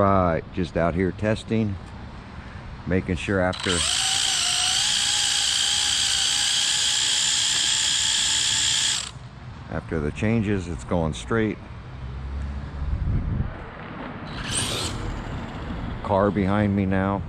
right, just out here testing, making sure after the changes it's going straight. Car behind me now.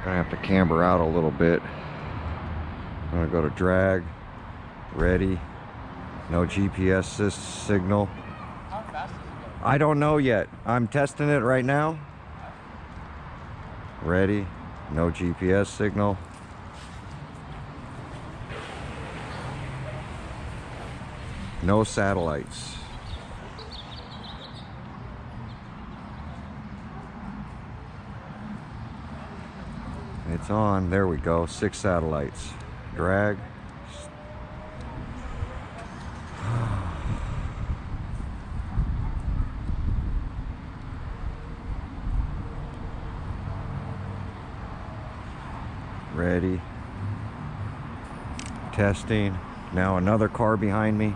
Gonna have to camber out a little bit. I'm gonna go to drag, ready, no GPS signal. How fast does it go? I don't know yet. I'm testing it right now. Ready, no GPS signal. No satellites. It's on. There we go. 6 satellites. Drag. Ready. Testing. Now another car behind me.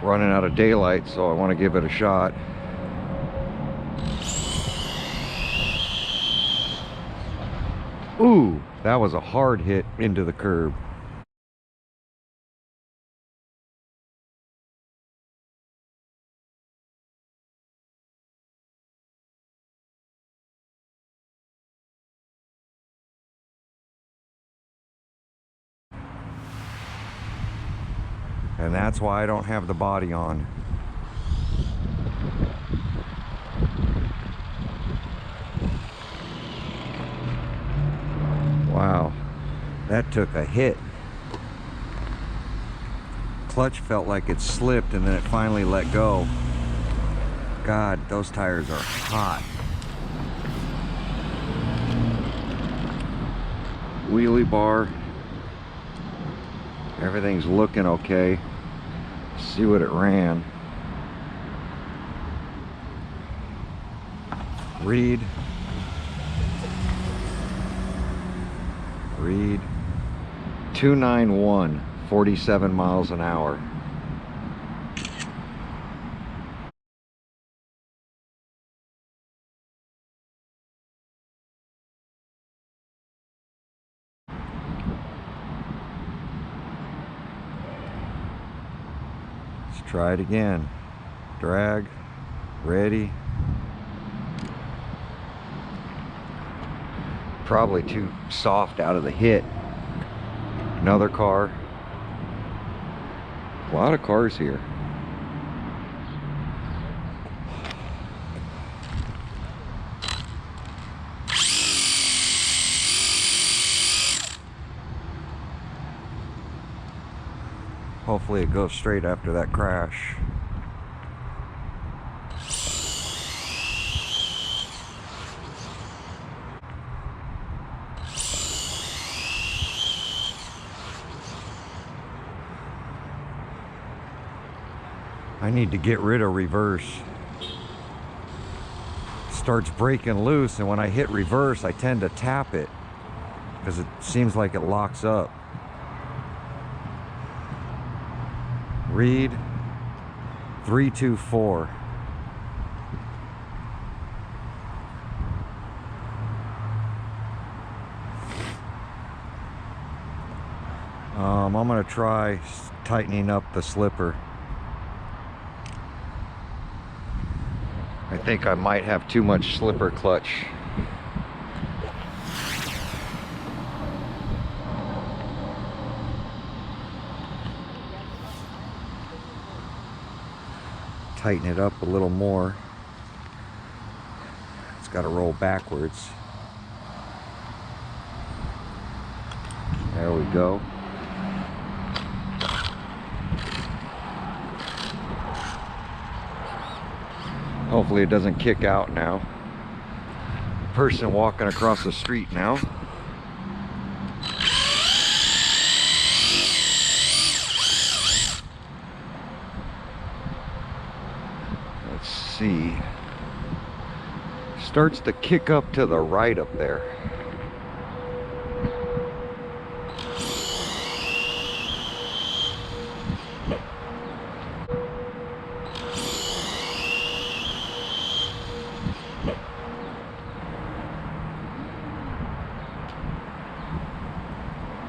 Running out of daylight, so I want to give it a shot. Ooh, that was a hard hit into the curb. And that's why I don't have the body on. Wow, that took a hit. Clutch felt like it slipped and then it finally let go. God, those tires are hot. Wheelie bar. Everything's looking okay. See what it ran. Read. 291, 47 miles an hour. Let's try it again. Drag, ready. Probably too soft out of the hit. Another car. A lot of cars here. Hopefully it goes straight after that crash. I need to get rid of reverse. It starts breaking loose, and when I hit reverse, I tend to tap it because it seems like it locks up. Read 324. I'm gonna try tightening up the slipper. I think I might have too much slipper clutch. tighten it up a little more. It's got to roll backwards. There we go. Hopefully it doesn't kick out now. Person walking across the street now. Let's see. Starts to kick up to the right up there.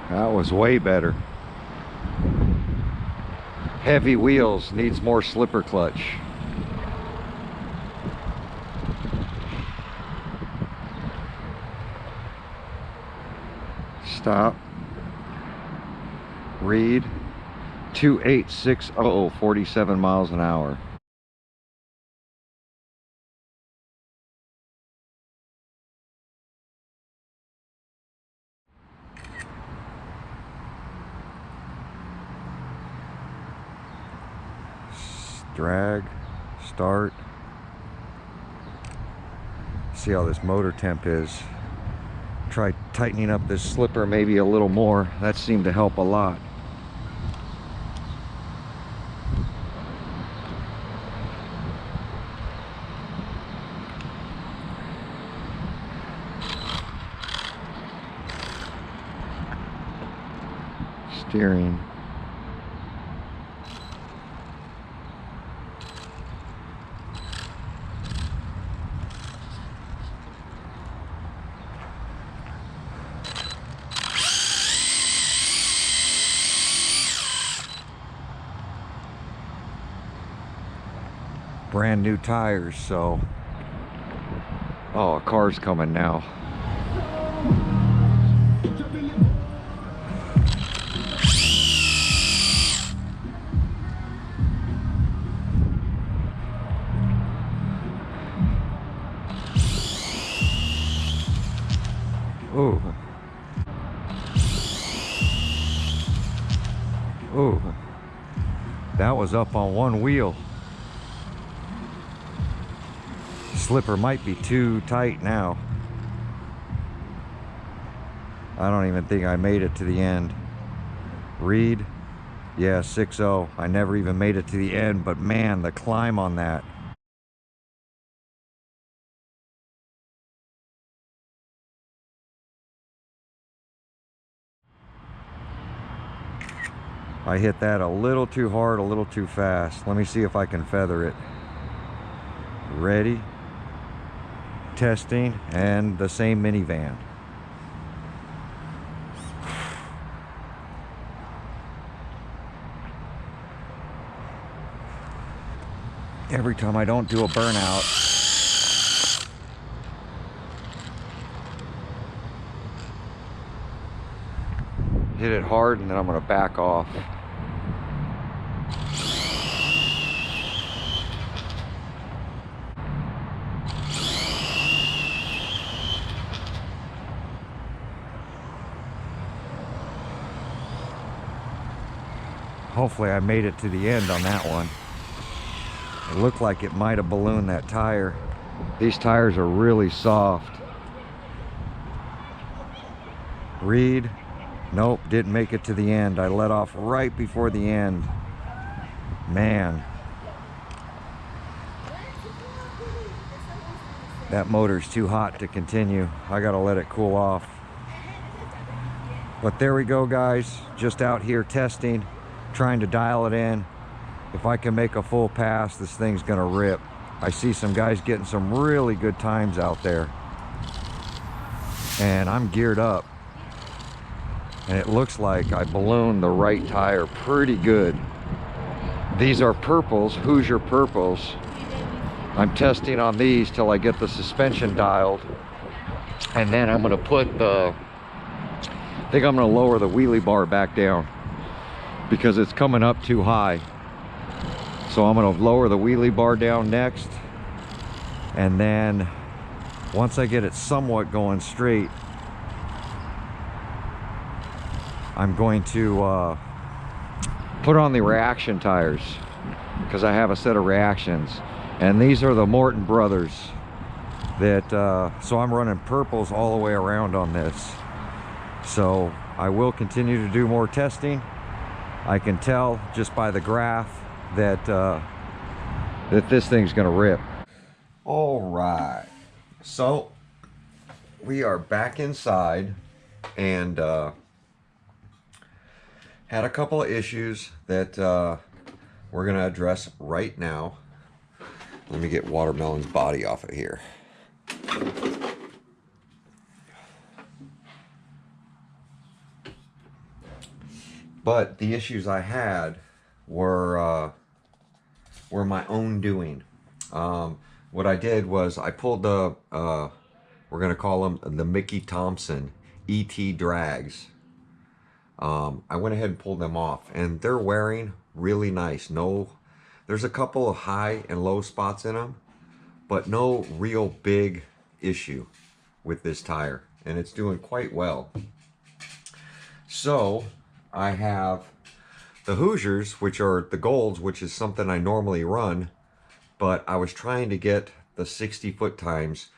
That was way better. Heavy wheels, needs more slipper clutch. Stop. Read 2860, 47 miles an hour. Drag, start. See how this motor temp is. Try tightening up this slipper maybe a little more. That seemed to help a lot. Steering. Brand new tires, so a car's coming now. Ooh. Ooh. That was up on one wheel. Slipper might be too tight now. I don't even think I made it to the end. Read, yeah, 6.0. I never even made it to the end, but man, the climb on that. I hit that a little too hard, a little too fast. Let me see if I can feather it. Ready? Testing, and the same minivan. Every time I don't do a burnout, hit it hard and then I'm going to back off. Hopefully I made it to the end on that one. It looked like it might have ballooned that tire. These tires are really soft. Read. Nope, didn't make it to the end. I let off right before the end. Man. That motor's too hot to continue. I gotta let it cool off. But there we go, guys. Just out here testing, trying to dial it in. If I can make a full pass, this thing's gonna rip. I see some guys getting some really good times out there. And I'm geared up. And it looks like I ballooned the right tire pretty good. These are purples, Hoosier purples. I'm testing on these till I get the suspension dialed. And then I'm gonna put the, I think I'm gonna lower the wheelie bar back down because it's coming up too high. So I'm going to lower the wheelie bar down next, and then once I get it somewhat going straight, I'm going to put on the reaction tires, because I have a set of reactions, and these are the Morton brothers that so I'm running purples all the way around on this. So I will continue to do more testing. I can tell just by the graph that that this thing's gonna rip. All right, so we are back inside, and had a couple of issues that we're gonna address right now. Let me get Watermelon's body off of here. But the issues I had were my own doing. What I did was I pulled the we're gonna call them the Mickey Thompson ET drags. I went ahead and pulled them off, and they're wearing really nice. There's a couple of high and low spots in them, but no real big issue with this tire, and it's doing quite well. So I have the Hoosiers, which are the golds, which is something I normally run, but I was trying to get the 60-foot times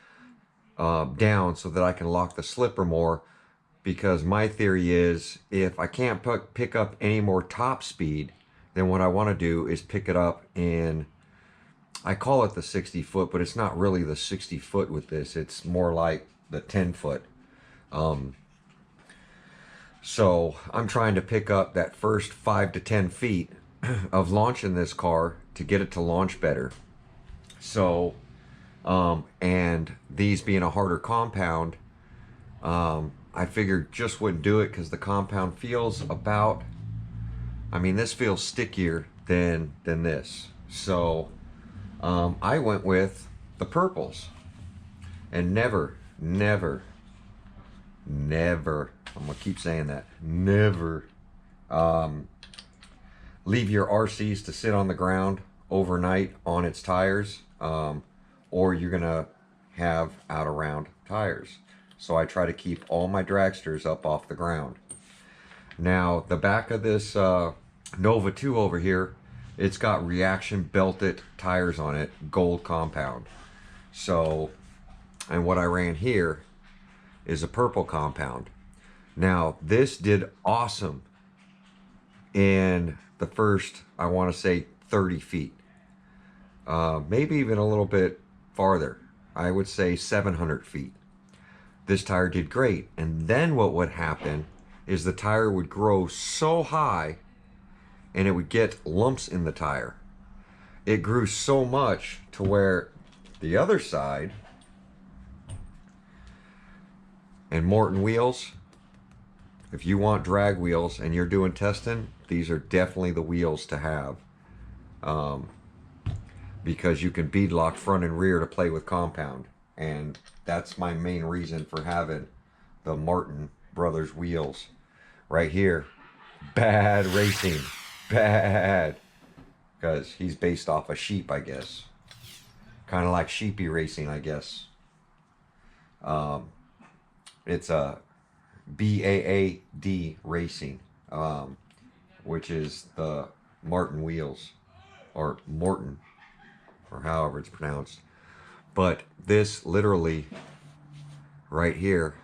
down so that I can lock the slipper more, because my theory is if I can't pick up any more top speed, then what I want to do is pick it up in, I call it the 60-foot, but it's not really the 60-foot with this. It's more like the 10-foot. So I'm trying to pick up that first 5 to 10 feet of launching this car to get it to launch better. So, and these being a harder compound, I figured just wouldn't do it, because the compound feels about, I mean, this feels stickier than this. So I went with the purples, and never, I'm gonna keep saying that, never leave your RCs to sit on the ground overnight on its tires, or you're gonna have out around tires. So I try to keep all my dragsters up off the ground. Now the back of this Nova 2 over here, it's got reaction belted tires on it, gold compound. So, and what I ran here is a purple compound. Now this did awesome in the first, I want to say 30 feet, maybe even a little bit farther. I would say 700 feet. This tire did great. And then what would happen is the tire would grow so high and it would get lumps in the tire. It grew so much to where the other side, and Morton wheels, if you want drag wheels and you're doing testing, these are definitely the wheels to have, because you can bead lock front and rear to play with compound, and that's my main reason for having the Morton Brothers wheels right here. Bad racing, bad, because he's based off a sheep, I guess, kind of like sheepy racing, I guess. It's a BAAD racing, which is the Martin wheels, or Morton, or however it's pronounced. But this literally right here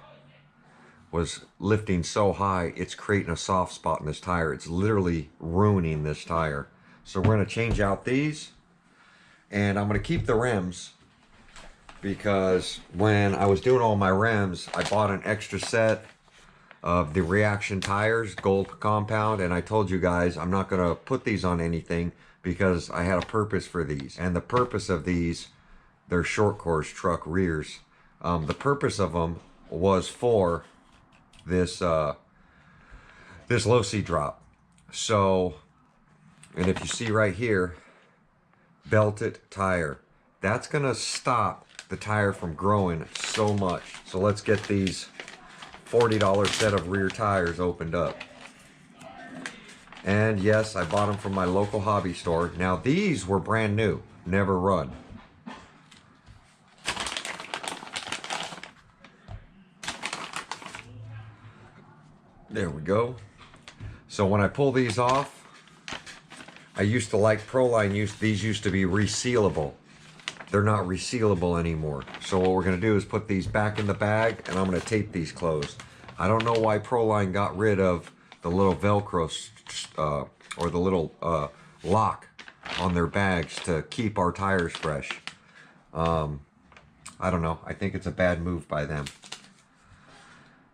was lifting so high, it's creating a soft spot in this tire. It's literally ruining this tire. So we're going to change out these, and I'm going to keep the rims, because when I was doing all my rims, I bought an extra set of the reaction tires, gold compound, and I told you guys I'm not going to put these on anything because I had a purpose for these. And the purpose of these, they're short course truck rears. The purpose of them was for this this Losi drop. So, and if you see right here, belted tire, that's gonna stop the tire from growing so much. So let's get these $40 set of rear tires opened up. And yes, I bought them from my local hobby store. Now these were brand new, never run. There we go. So when I pull these off, I used to like Proline, these used to be resealable. They're not resealable anymore. So what we're gonna do is put these back in the bag and I'm gonna tape these closed. I don't know why Proline got rid of the little Velcro or the little lock on their bags to keep our tires fresh. I don't know, I think it's a bad move by them.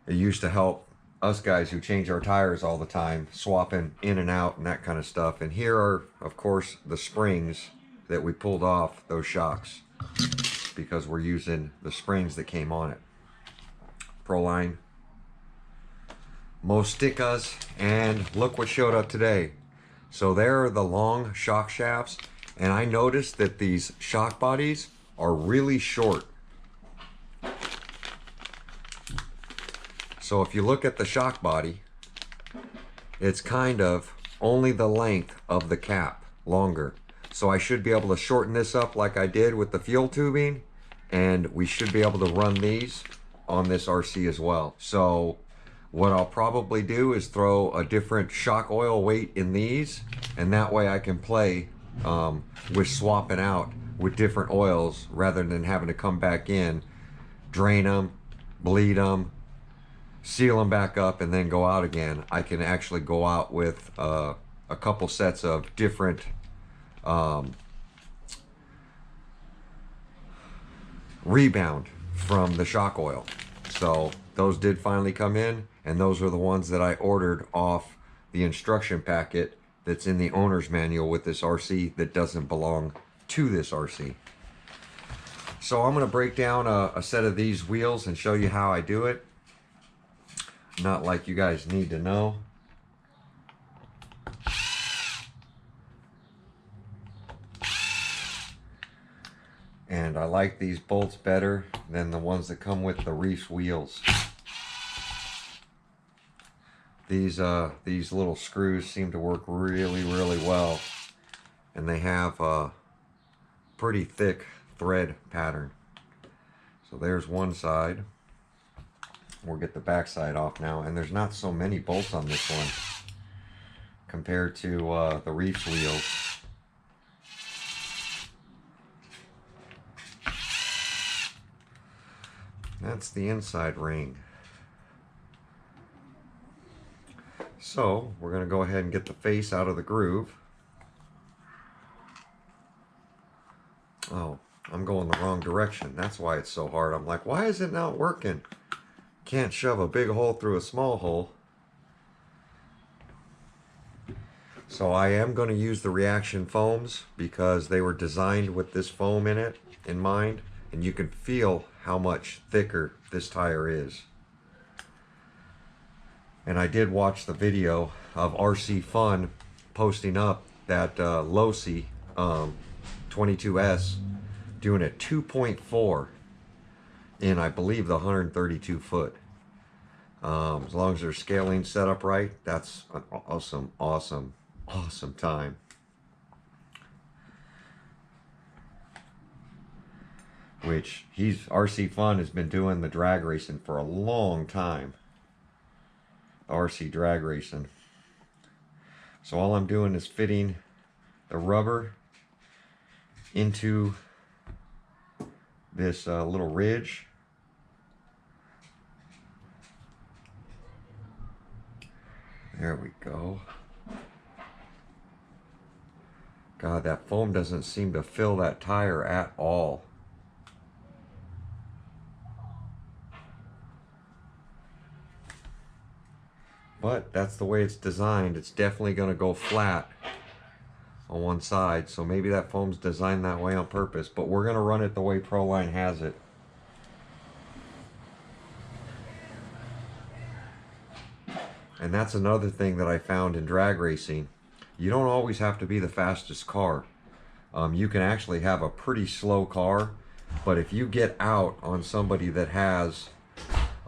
It used to help us guys who change our tires all the time, swapping in and out and that kind of stuff. And here are, of course, the springs that we pulled off those shocks because we're using the springs that came on it. Proline, most stickas, and look what showed up today. So there are the long shock shafts, and I noticed that these shock bodies are really short. So if you look at the shock body, it's kind of only the length of the cap longer. So I should be able to shorten this up like I did with the fuel tubing, and we should be able to run these on this RC as well. So what I'll probably do is throw a different shock oil weight in these, and that way I can play with swapping out with different oils rather than having to come back in, drain them, bleed them, seal them back up, and then go out again. I can actually go out with a couple sets of different rebound from the shock oil. So those did finally come in, and those are the ones that I ordered off the instruction packet that's in the owner's manual with this RC that doesn't belong to this RC. So I'm going to break down a set of these wheels and show you how I do it. Not like you guys need to know. And I like these bolts better than the ones that come with the Reefs wheels. These little screws seem to work really, really well. And they have a pretty thick thread pattern. So there's one side. We'll get the back side off now, and there's not so many bolts on this one compared to the Reefs wheels. That's the inside ring. So we're going to go ahead and get the face out of the groove. Oh, I'm going the wrong direction. That's why it's so hard. I'm like, why is it not working? Can't shove a big hole through a small hole. So I am going to use the reaction foams because they were designed with this foam in it in mind, and you can feel how much thicker this tire is. And I did watch the video of RC Fun posting up that Losi 22S doing a 2.4 in, I believe, the 132 foot. As long as their scaling set up right, that's an awesome, awesome, awesome time. Which RC Fun has been doing the drag racing for a long time. RC drag racing. So all I'm doing is fitting the rubber into this little ridge. There we go. God, that foam doesn't seem to fill that tire at all. But that's the way it's designed. It's definitely going to go flat on one side. So maybe that foam's designed that way on purpose. But we're going to run it the way Proline has it. And that's another thing that I found in drag racing. You don't always have to be the fastest car. You can actually have a pretty slow car. But if you get out on somebody that has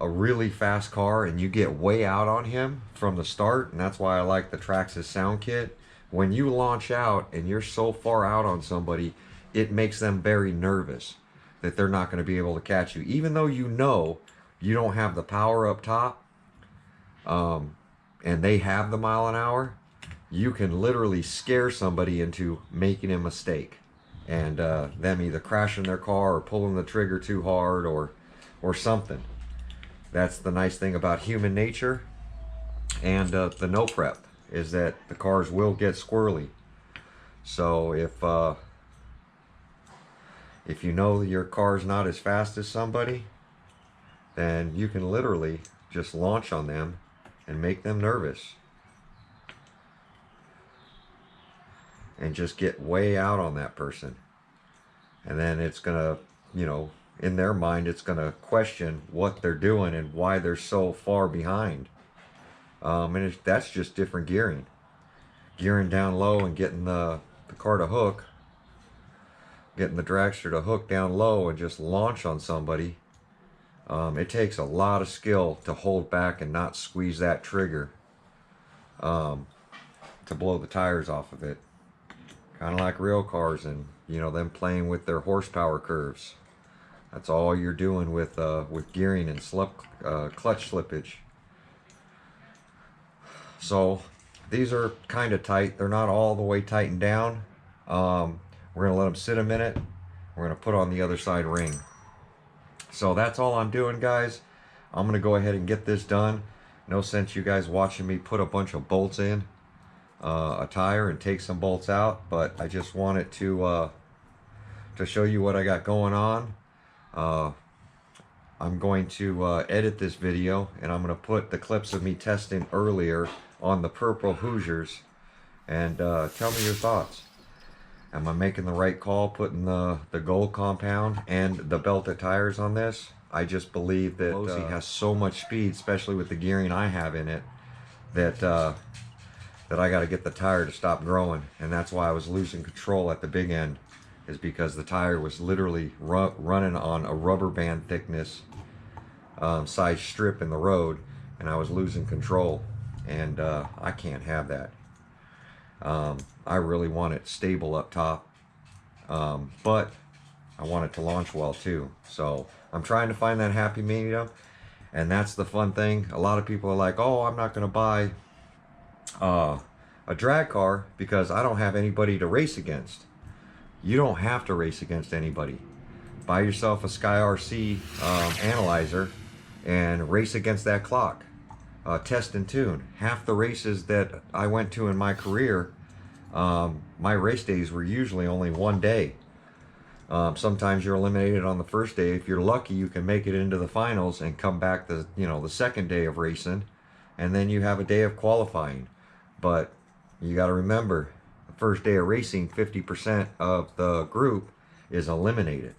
a really fast car and you get way out on him from the start, and that's why I like the Traxxas sound kit. When you launch out and you're so far out on somebody, it makes them very nervous that they're not going to be able to catch you. Even though you know you don't have the power up top, and they have the mile an hour, you can literally scare somebody into making a mistake. And them either crashing their car or pulling the trigger too hard or something. That's the nice thing about human nature and the no prep, is that the cars will get squirrely. So if you know your car's not as fast as somebody, then you can literally just launch on them and make them nervous. And just get way out on that person. And then it's gonna, you know, in their mind, it's gonna question what they're doing and why they're so far behind. And that's just different gearing. Gearing down low and getting the car to hook, getting the dragster to hook down low and just launch on somebody. It takes a lot of skill to hold back and not squeeze that trigger to blow the tires off of it. Kind of like real cars, and you know, them playing with their horsepower curves. That's all you're doing with gearing and clutch slippage. So these are kind of tight. They're not all the way tightened down. We're gonna let them sit a minute. We're gonna put on the other side ring. So that's all I'm doing, guys. I'm gonna go ahead and get this done. No sense you guys watching me put a bunch of bolts in a tire and take some bolts out, but I just wanted to show you what I got going on. I'm going to edit this video, and I'm going to put the clips of me testing earlier on the purple Hoosiers, and tell me your thoughts. Am I making the right call putting the gold compound and the belted tires on this? I just believe that Losi has so much speed, especially with the gearing I have in it, that that I got to get the tire to stop growing. And that's why I was losing control at the big end, is because the tire was literally running on a rubber band thickness size strip in the road, and I was losing control, and I can't have that. I really want it stable up top, but I want it to launch well too. So I'm trying to find that happy medium, and that's the fun thing. A lot of people are like, oh, I'm not going to buy a drag car because I don't have anybody to race against. You don't have to race against anybody. Buy yourself a Sky RC analyzer and race against that clock. Test and tune. Half the races that I went to in my career, my race days were usually only one day. Sometimes you're eliminated on the first day. If you're lucky, you can make it into the finals and come back the second day of racing, and then you have a day of qualifying. But you got to remember, the first day of racing, 50% of the group is eliminated.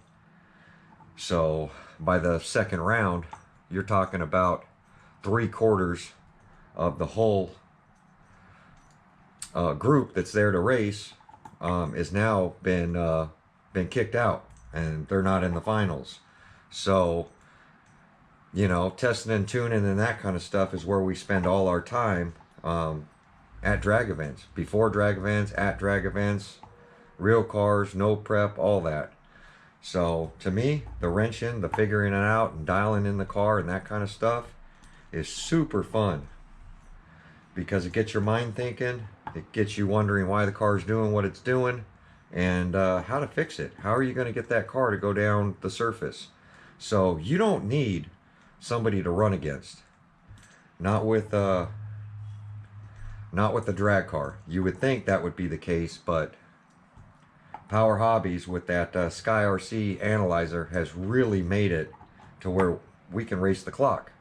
So by the second round, you're talking about 3/4 of the whole group that's there to race is now been kicked out, and they're not in the finals. So, testing and tuning and that kind of stuff is where we spend all our time at drag events, before drag events, at drag events, real cars, no prep, all that. So to me, the wrenching, the figuring it out and dialing in the car and that kind of stuff is super fun, because it gets your mind thinking, it gets you wondering why the car is doing what it's doing, and how to fix it. How are you going to get that car to go down the surface? So you don't need somebody to run against. Not with the drag car. You would think that would be the case, but Power Hobbies with that Sky RC analyzer has really made it to where we can race the clock.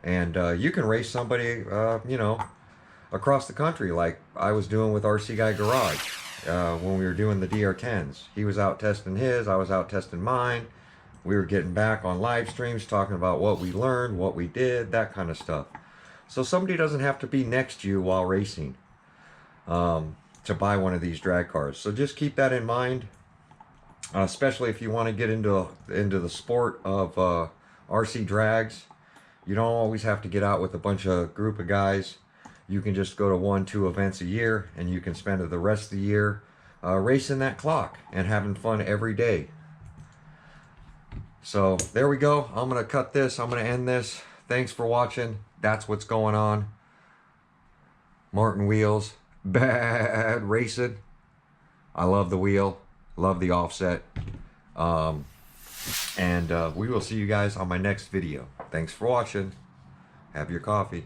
And you can race somebody, across the country, like I was doing with RC Guy Garage when we were doing the DR10s. He was out testing his, I was out testing mine. We were getting back on live streams talking about what we learned, what we did, that kind of stuff. So somebody doesn't have to be next to you while racing to buy one of these drag cars. So just keep that in mind, especially if you want to get into the sport of RC drags. You don't always have to get out with a bunch of group of guys. You can just go to 1-2 events a year, and you can spend the rest of the year racing that clock and having fun every day. So there we go. I'm gonna cut this. I'm gonna end this. Thanks for watching. That's what's going on. Martin wheels, bad racing. I love the wheel, love the offset. And we will see you guys on my next video. Thanks for watching. Have your coffee.